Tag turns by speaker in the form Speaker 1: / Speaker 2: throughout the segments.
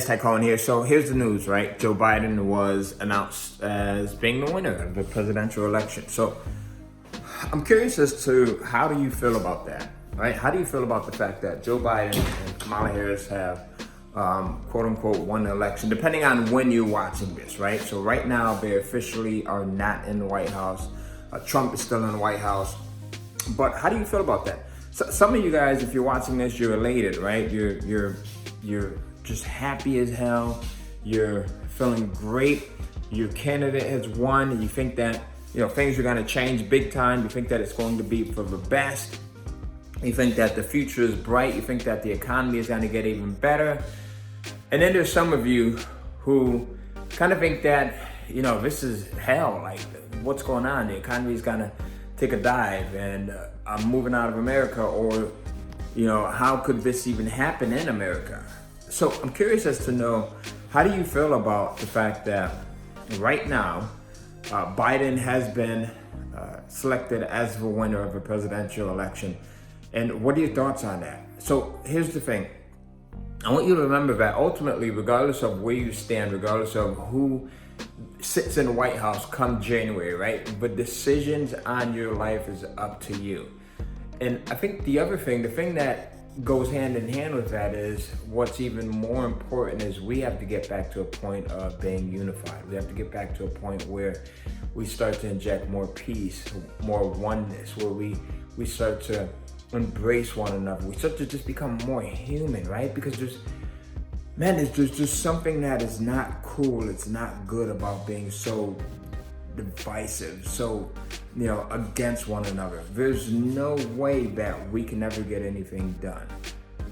Speaker 1: Ty Cohen here. So here's the news, right? Joe Biden was announced as being the winner of the presidential election. So I'm curious as to how do you feel about that, right? How do you feel about the fact that Joe Biden and Kamala Harris have quote unquote won the election, depending on when you're watching this, right? So right now they officially are not in the White House. Trump is still in the White House. But how do you feel about that? So some of you guys, if you're watching this, you're elated, right? You're just happy as hell. You're feeling great. Your candidate has won, and you think that things are going to change big time. You think that it's going to be for the best. You think that the future is bright. You think that the economy is going to get even better. And then there's some of you who kind of think that this is hell. Like, what's going on? The economy is going to take a dive, and I'm moving out of America, or how could this even happen in America? So I'm curious as to know, how do you feel about the fact that right now Biden has been selected as the winner of a presidential election, and what are your thoughts on that? So here's the thing. I want you to remember that ultimately, regardless of where you stand, regardless of who sits in the White House come January, right? The decisions on your life is up to you. And I think the other thing, the thing that goes hand in hand with that is what's even more important is we have to get back to a point of being unified. We have to get back to a point where we start to inject more peace, more oneness, where we start to embrace one another. We start to just become more human, right? Because there's just something that is not cool. It's not good about being so divisive, so against one another. There's no way that we can ever get anything done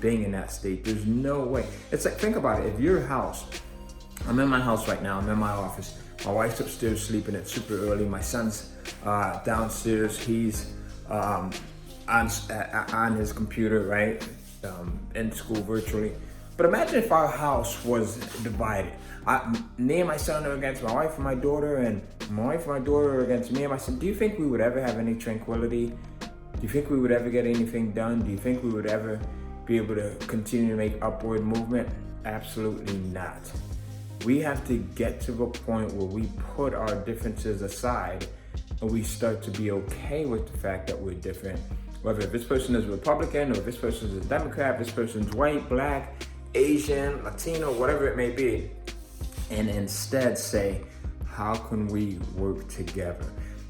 Speaker 1: being in that state. There's no way. It's like, think about it. If your house, I'm in my house right now, I'm in my office, my wife's upstairs sleeping, it's super early, my son's downstairs, he's on his computer, right, in school virtually. But imagine if our house was divided. Me and my son are against my wife and my daughter, and my wife and my daughter are against me and my son. Do you think we would ever have any tranquility? Do you think we would ever get anything done? Do you think we would ever be able to continue to make upward movement? Absolutely not. We have to get to the point where we put our differences aside and we start to be okay with the fact that we're different. Whether this person is a Republican, or this person is a Democrat, this person's white, black, Asian, Latino, whatever it may be, and instead say, how can we work together?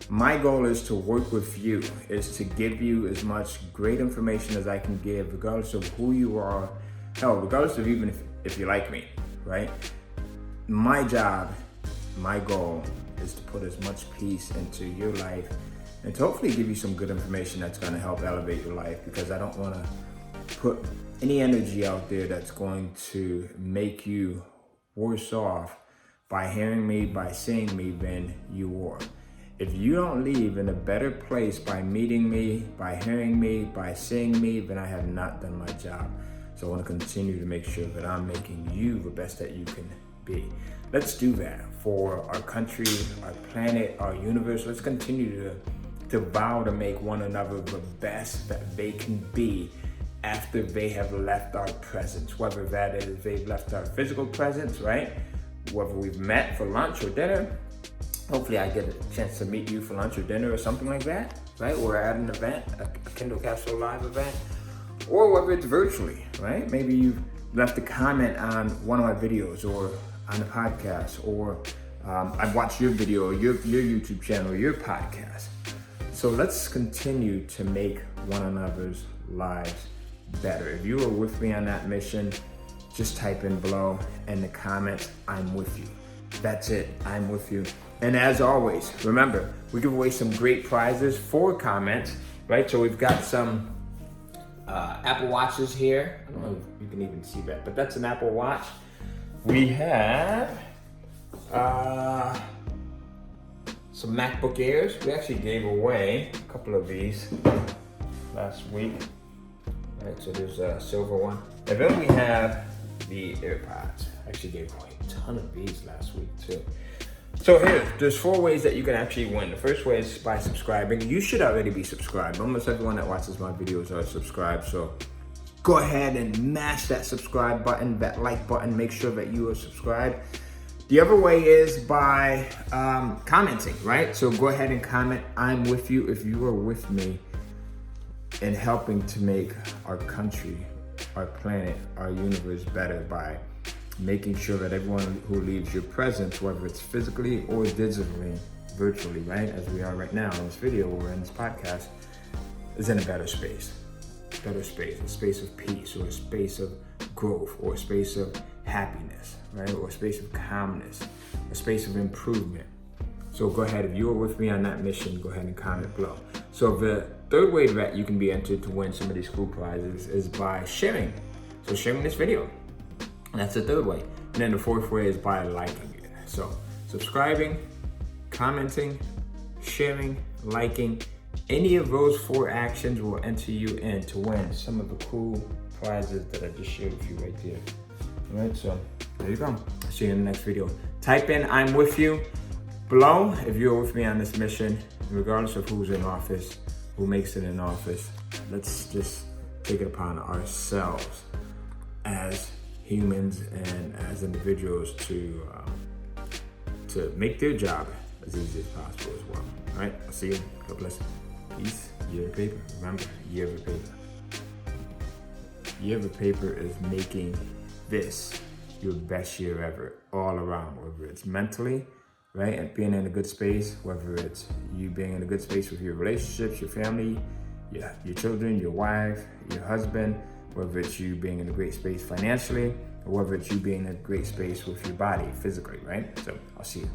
Speaker 1: My goal is to work with you, is to give you as much great information as I can give, regardless of who you are, hell, regardless of even if you like me, right? My job, my goal is to put as much peace into your life and to hopefully give you some good information that's going to help elevate your life, because I don't want to put any energy out there that's going to make you worse off by hearing me, by seeing me, than you were. If you don't leave in a better place by meeting me, by hearing me, by seeing me, then I have not done my job. So I want to continue to make sure that I'm making you the best that you can be. Let's do that for our country, our planet, our universe. Let's continue to vow to make one another the best that they can be after they have left our presence, whether that is they've left our physical presence, right? Whether we've met for lunch or dinner. Hopefully I get a chance to meet you for lunch or dinner or something like that, right? We're at an event, a Kindle Capsule Live event, or whether it's virtually, right? Maybe you left a comment on one of my videos or on the podcast, or I've watched your video or your YouTube channel or your podcast. So let's continue to make one another's lives better. If you are with me on that mission, just type in below in the comments, I'm with you. That's it, I'm with you. And as always, remember, we give away some great prizes for comments, right? So we've got some Apple Watches here. I don't know if you can even see that, but that's an Apple Watch. We have some MacBook Airs. We actually gave away a couple of these last week. Right, so there's a silver one. And then we have the AirPods. I actually gave away a ton of these last week too. So there's 4 ways that you can actually win. The first way is by subscribing. You should already be subscribed. Almost everyone that watches my videos are subscribed, so go ahead and mash that subscribe button, that like button. Make sure that you are subscribed. The other way is by commenting, right? So go ahead and comment. I'm with you if you are with me in helping to make our country, our planet, our universe better by making sure that everyone who leaves your presence, whether it's physically or digitally, virtually, right? As we are right now in this video or in this podcast, is in a better space. A space of peace, or a space of growth, or a space of happiness, right? Or a space of calmness, a space of improvement. So go ahead, if you are with me on that mission, go ahead and comment below. So the third way that you can be entered to win some of these cool prizes is by sharing. So sharing this video. And that's the third way. And then the fourth way is by liking it. So subscribing, commenting, sharing, liking. Any of those 4 actions will enter you in to win some of the cool prizes that I just shared with you right there. All right, so there you go. I'll see you in the next video. Type in "I'm with you" below if you're with me on this mission, regardless of who's in office, who makes it in office. Let's just take it upon ourselves as humans and as individuals to make their job as easy as possible as well. All right, I'll see you. God bless. Peace. Year of paper. Remember, year of paper. Year of paper is making this your best year ever, all around. Whether it's mentally, right, and being in a good space, whether it's you being in a good space with your relationships, your family, your children, your wife, your husband, whether it's you being in a great space financially, or whether it's you being in a great space with your body physically, right? So I'll see you.